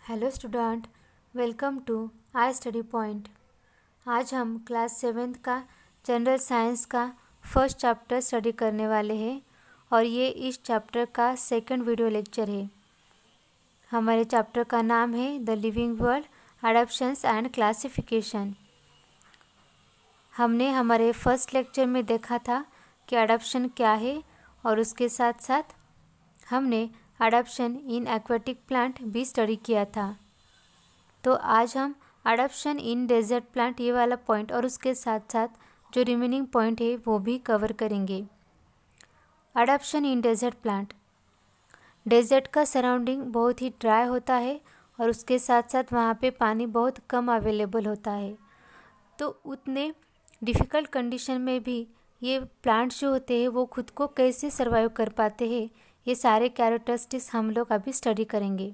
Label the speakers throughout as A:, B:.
A: Hello student, welcome to I study point. आज हम class 7th का जनरल साइंस का फर्स्ट चैप्टर स्टडी करने वाले हैं और ये इस चैप्टर का सेकंड वीडियो लेक्चर है। हमारे चैप्टर का नाम है the living world, adoptions and classification. हमने हमारे फर्स्ट लेक्चर में देखा था कि अडॉप्शन क्या है और उसके साथ साथ हमने अडॉप्शन इन एक्वेटिक प्लांट भी स्टडी किया था। तो आज हम अडॉप्शन इन डेजर्ट प्लांट ये वाला पॉइंट और उसके साथ साथ जो रिमेनिंग पॉइंट है वो भी कवर करेंगे। Adoption in desert plant, desert का सराउंडिंग बहुत ही ड्राई होता है और उसके साथ साथ वहाँ पे पानी बहुत कम अवेलेबल होता है। तो उतने डिफ़िकल्ट कंडीशन में भी ये प्लांट्स जो होते हैं वो खुद को कैसे सर्वाइव कर पाते हैं, ये सारे कैरेक्टरिस्टिक्स हम लोग अभी स्टडी करेंगे।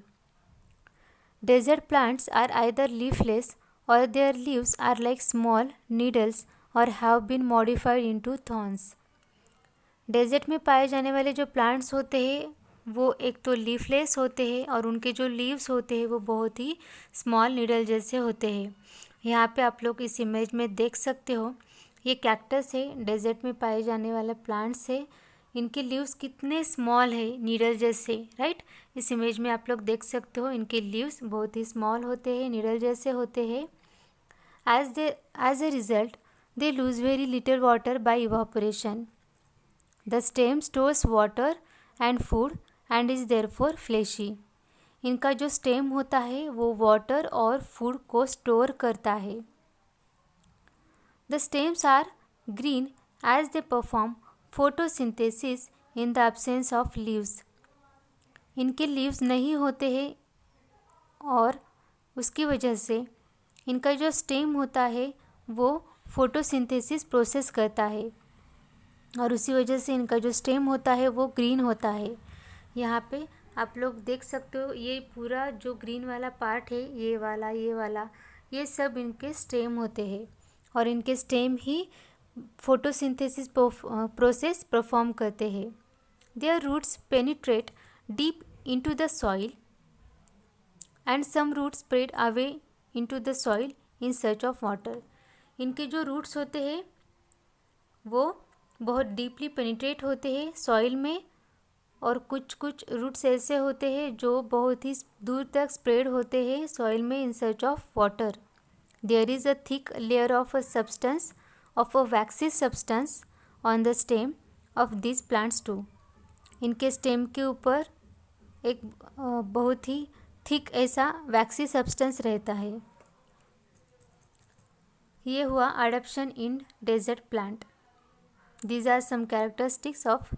A: Desert plants are either leafless और their leaves are like small needles और have been modified into thorns. Desert में पाए जाने वाले जो प्लांट्स होते हैं वो एक तो लीफलेस होते हैं और उनके जो लीव्स होते हैं वो बहुत ही स्मॉल नीडल जैसे होते हैं। यहाँ पे आप लोग इस इमेज में देख सकते हो, ये कैक्टस है, डेजर्ट में पाए जाने वाला प्लांट्स है। इनके लीव्स कितने स्मॉल है, नीडल जैसे, राइट। इस इमेज में आप लोग देख सकते हो इनके लीव्स बहुत ही स्मॉल होते हैं, नीडल जैसे होते हैं। As a result they lose very little water by evaporation. The stem stores water and food and is therefore fleshy. इनका जो स्टेम होता है वो वाटर और फूड को स्टोर करता है। The stems are green as they perform photosynthesis in the absence of leaves. इनके लीव्स नहीं होते हैं और उसकी वजह से इनका जो स्टेम होता है वो फोटोसिंथेसिस प्रोसेस करता है और उसी वजह से इनका जो स्टेम होता है वो ग्रीन होता है। यहाँ पे आप लोग देख सकते हो ये पूरा जो ग्रीन वाला पार्ट है, ये वाला ये सब इनके स्टेम होते हैं और इनके स्टेम ही फोटोसिंथेसिस प्रोसेस परफॉर्म करते हैं। Their roots penetrate deep into the soil and some roots spread away into the soil in search of water. इनके जो रूट्स होते हैं वो बहुत डीपली पेनिट्रेट होते हैं सॉइल में और कुछ कुछ रूट्स ऐसे होते हैं जो बहुत ही दूर तक स्प्रेड होते हैं सॉइल में in search of water. There is a thick layer of a substance of a waxy substance on the stem of these plants too। इनके स्टेम के ऊपर एक बहुत ही थिक ऐसा वैक्सी सब्सटेंस रहता है। ये हुआ adoption in desert plant. These are some characteristics of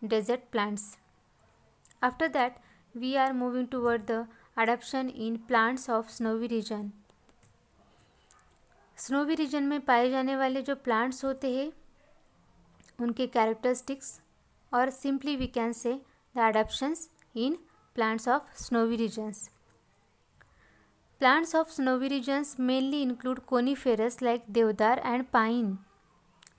A: desert plants. After that we are moving toward the adoption in plants of snowy region. Snowy region में पाए जाने वाले जो प्लांट्स होते हैं उनके कैरेक्टरिस्टिक्स और simply we can say the adoptions in plants of snowy regions. Plants of snowy regions mainly include coniferous like deodar and pine.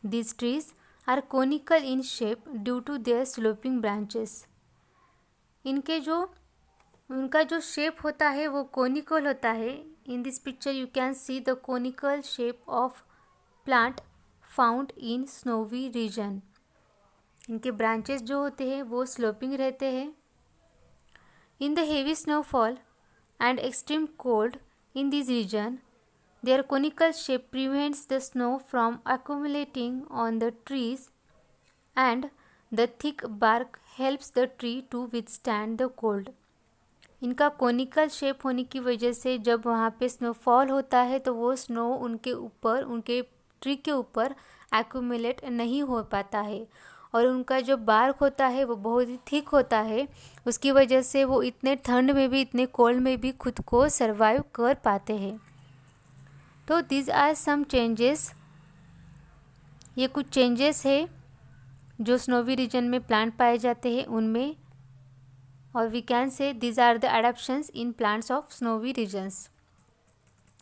A: These trees are conical in shape due to their sloping branches. उनका जो shape होता है वो conical होता है। In this picture you can see the conical shape of plant found in snowy region। इनके branches जो होते हैं वो स्लोपिंग रहते हैं। In the heavy snowfall and extreme cold in this region, their conical shape prevents the snow from accumulating on the trees and the thick bark helps the tree to withstand the cold। इनका conical shape होने की वजह से जब वहाँ पे snowfall होता है तो वो स्नो उनके ट्री के ऊपर एक्यूमुलेट नहीं हो पाता है और उनका जो बार्क होता है वो बहुत ही थिक होता है। उसकी वजह से वो इतने ठंड में भी, इतने कोल्ड में भी खुद को सर्वाइव कर पाते हैं। तो दीज आर सम चेंजेस, ये कुछ चेंजेस है जो स्नोवी रीजन में प्लांट पाए जाते हैं उनमें, or we can say these are the adaptations in plants of snowy regions.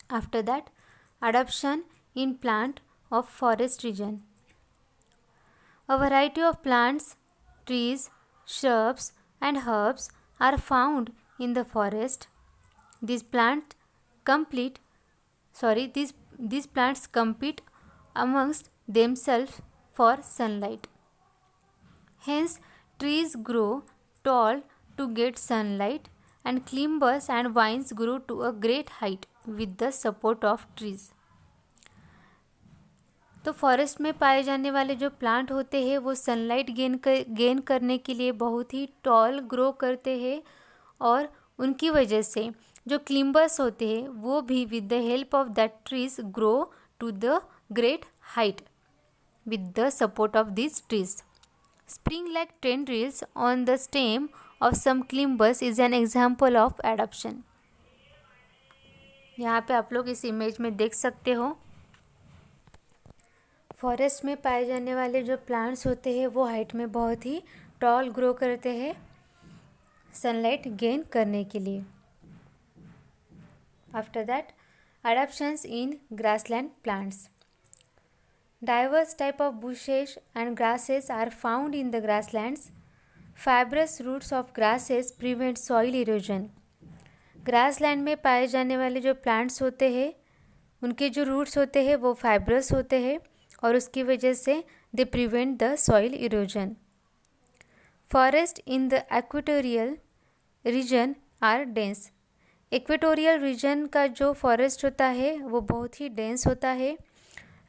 A: After that, adaptation in plant of forest region. A variety of plants, trees, shrubs and herbs are found in the forest. these plants complete these plants compete amongst themselves for sunlight. Hence, trees grow tall to get sunlight, and climbers and vines grow to a great height with the support of trees. तो forest में पाए जाने वाले जो plant होते हैं वो sunlight gain करने के लिए बहुत ही टॉल ग्रो करते हैं, और उनकी वजह से जो क्लिम्बर्स होते हैं वो भी with the help of that trees grow to the great height with the support of these trees. Spring-like tendrils on the stem of some climbers is an example of adaptation. यहाँ पे आप लोग इस इमेज में देख सकते हो, forest में पाए जाने वाले जो प्लांट्स होते हैं वो हाइट में बहुत ही टॉल ग्रो करते हैं सनलाइट गेन करने के लिए. After that, adaptations in grassland plants. Diverse type of bushes and grasses are found in the grasslands. Fibrous roots of grasses prevent soil erosion. Grassland में पाए जाने वाले जो प्लांट्स होते हैं उनके जो रूट्स होते हैं वो फाइब्रस होते हैं, और उसकी वजह से they prevent the soil erosion. Forest in the equatorial region are dense. Equatorial region का जो फॉरेस्ट होता है वो बहुत ही डेंस होता है.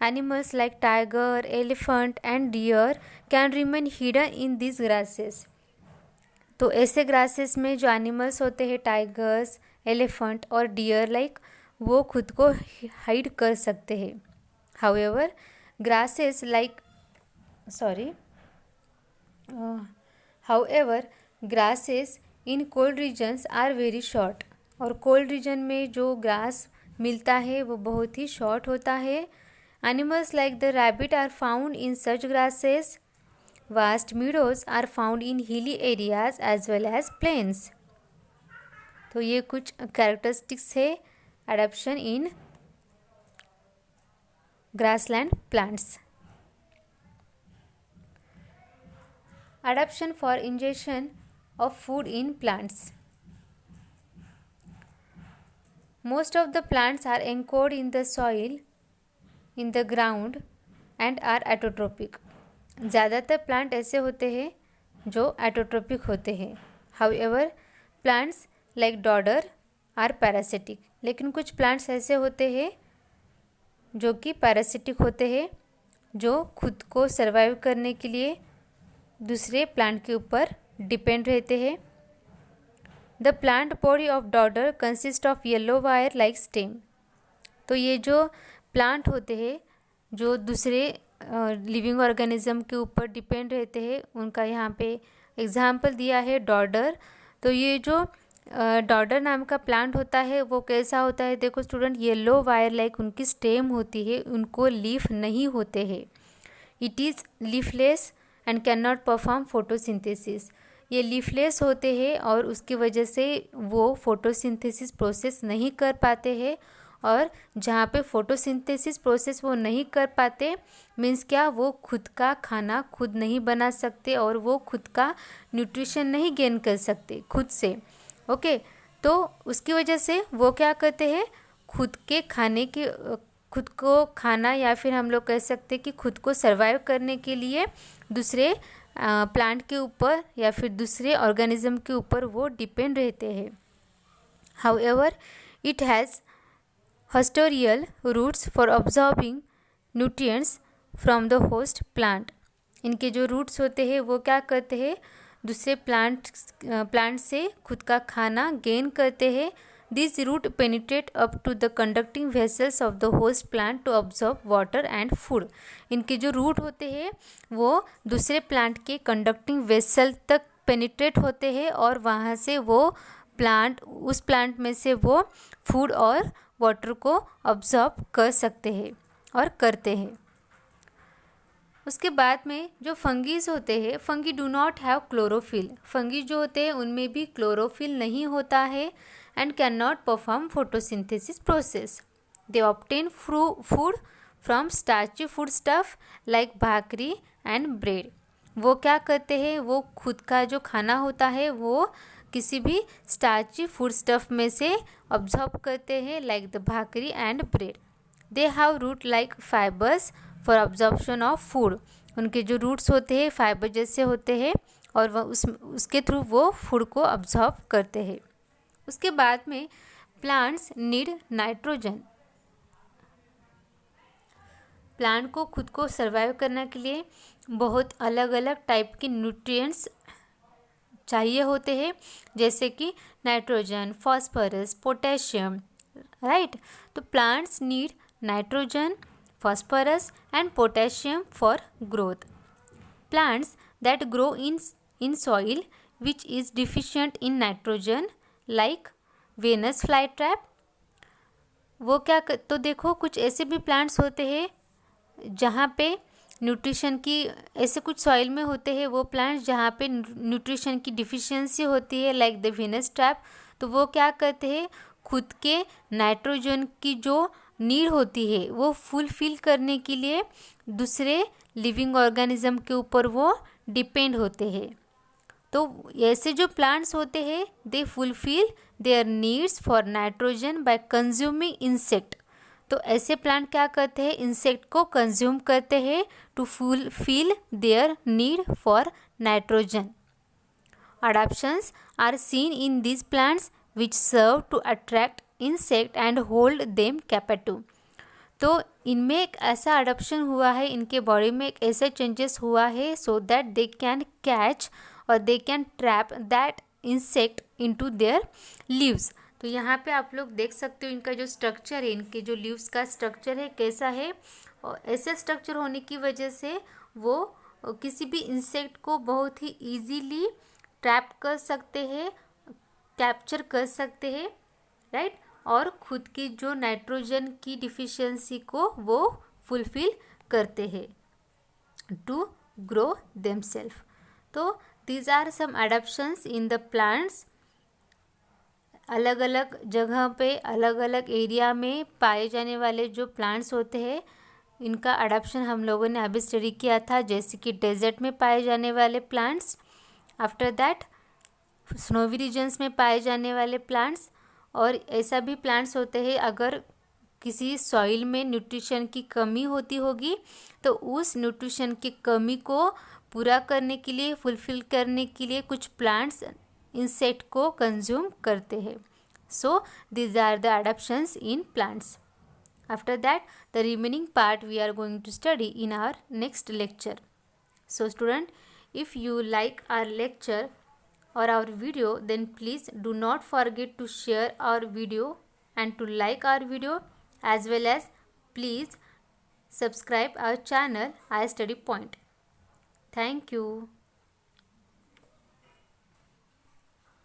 A: Animals like tiger, elephant and deer can remain hidden in these grasses. तो ऐसे ग्रासेस में जो एनिमल्स होते हैं टाइगर्स, एलिफेंट और डियर लाइक वो खुद को हाइड कर सकते हैं. However, grasses in cold regions are very short. और कोल्ड रीजन में जो ग्रास मिलता है वो बहुत ही शॉर्ट होता है. Animals like the rabbit are found in such grasses. Vast meadows are found in hilly areas as well as plains. तो ये कुछ कैरेक्टरिस्टिक्स है adaption in grassland plants. Adaptation for ingestion of food in plants. Most of the plants are anchored in the soil in the ground and are autotrophic. ज़्यादातर plant ऐसे होते हैं जो एटोट्रोपिक होते हैं. However, plants like dodder are parasitic. लेकिन कुछ plants ऐसे होते हैं जो कि पैरासिटिक होते हैं, जो खुद को सर्वाइव करने के लिए दूसरे प्लांट के ऊपर डिपेंड रहते हैं. The plant body of डॉडर consist of yellow wire like stem. तो ये जो प्लांट होते हैं जो दूसरे लिविंग ऑर्गेनिज्म के ऊपर डिपेंड रहते हैं, उनका यहाँ पे एग्जाम्पल दिया है डॉडर. तो ये जो डॉडर नाम का प्लांट होता है वो कैसा होता है, देखो स्टूडेंट, येलो वायर लाइक उनकी स्टेम होती है, उनको लीफ नहीं होते हैं. It is leafless and can not perform photosynthesis. ये लीफलेस होते हैं और उसकी वजह से वो फोटोसिंथेसिस प्रोसेस नहीं कर पाते हैं. और जहाँ पे फोटोसिंथेसिस प्रोसेस वो नहीं कर पाते मीन्स क्या, वो खुद का खाना खुद नहीं बना सकते और वो खुद का न्यूट्रिशन नहीं गेन कर सकते खुद से. ओके, तो उसकी वजह से वो क्या करते हैं, खुद को खाना या फिर हम लोग कह सकते हैं कि खुद को सर्वाइव करने के लिए दूसरे प्लांट के ऊपर या फिर दूसरे ऑर्गेनिज्म के ऊपर वो डिपेंड रहते हैं. However, it has haustorial roots for absorbing nutrients from the host plant. इनके जो रूट्स होते हैं वो क्या करते हैं, दूसरे प्लांट से खुद का खाना गेन करते हैं. This root penetrate up to the conducting vessels of the host plant to absorb water and food. इनके जो रूट होते हैं वो दूसरे प्लांट के कंडक्टिंग वेसल तक पेनिट्रेट होते हैं और वहाँ से वो उस प्लांट में से वो फूड और वाटर को ऑब्जॉर्ब कर सकते हैं और करते हैं. उसके बाद में जो फंगीज होते हैं, fungi do not have chlorophyll. Fungi जो होते हैं उनमें भी क्लोरोफिल नहीं होता है and can not perform photosynthesis process. They obtain food from starchy food stuff like bhakri and bread. वो क्या करते हैं, वो खुद का जो खाना होता है वो किसी भी स्टार्ची फूड स्टफ में से ऑब्जॉर्ब करते हैं, like the bhakri and bread. They have root like fibres for absorption of food. उनके जो रूट्स होते हैं फाइबर जैसे होते हैं और वह उसके थ्रू वो फूड को ऑब्जॉर्ब करते हैं। उसके बाद में प्लांट्स नीड नाइट्रोजन। प्लांट को खुद को सर्वाइव करने के लिए बहुत अलग अलग टाइप के न्यूट्रिएंट्स चाहिए होते हैं, जैसे कि नाइट्रोजन, फॉस्फोरस, पोटेशियम, राइट। तो plants need nitrogen, phosphorus and potassium for growth. Plants that grow in soil which is deficient in nitrogen like Venus flytrap, वो क्या तो देखो कुछ ऐसे भी प्लांट्स होते हैं जहाँ पे न्यूट्रिशन की, ऐसे कुछ सॉइल में होते हैं वो प्लांट्स जहाँ पे न्यूट्रिशन की डिफिशियंसी होती है, लाइक द वीनस ट्रैप। तो वो क्या करते हैं, खुद के नाइट्रोजन की जो नीड होती है वो फुलफिल करने के लिए दूसरे लिविंग ऑर्गेनिज्म के ऊपर वो डिपेंड होते हैं। तो ऐसे जो प्लांट्स होते हैं they fulfil there needs for nitrogen bye consuming insect. तो ऐसे प्लांट क्या करते हैं, इंसेक्ट को कंज्यूम करते हैं to fulfil their need for nitrogen. Adaptations are seen in these plants which serve to attract insect and hold them captive. तो इनमें एक ऐसा अडॉप्शन हुआ है, इनके बॉडी में एक ऐसा चेंजेस हुआ है so that they can catch और they can trap that insect into their leaves. तो यहाँ पे आप लोग देख सकते हो इनका जो स्ट्रक्चर है, इनके जो लीव्स का स्ट्रक्चर है कैसा है, और ऐसे स्ट्रक्चर होने की वजह से वो किसी भी इंसेक्ट को बहुत ही ईजीली ट्रैप कर सकते हैं, कैप्चर कर सकते हैं, राइट। और खुद की जो नाइट्रोजन की डिफिशियंसी को वो फुलफिल करते हैं टू ग्रो देमसेल्फ। तो these are some adoptions in the plants. अलग अलग जगह पे अलग अलग एरिया में पाए जाने वाले जो प्लांट्स होते हैं इनका अडॉप्शन हम लोगों ने अभी स्टडी किया था, जैसे कि डेजर्ट में पाए जाने वाले plants, after that snowy regions में पाए जाने वाले प्लांट्स। और ऐसा भी प्लांट्स होते हैं अगर किसी सॉइल में न्यूट्रिशन की कमी होती होगी तो उस न्यूट्रिशन की कमी को पूरा करने के लिए, फुलफिल करने के लिए कुछ प्लांट्स इंसेक्ट को कंज्यूम करते हैं। So these are the adoptions in plants. After that the remaining part we are going to study in our next lecture. So student, if you like our lecture or our video, then please do not forget to share our video and to like our video, as well as please subscribe our channel iStudy Point. Thank you.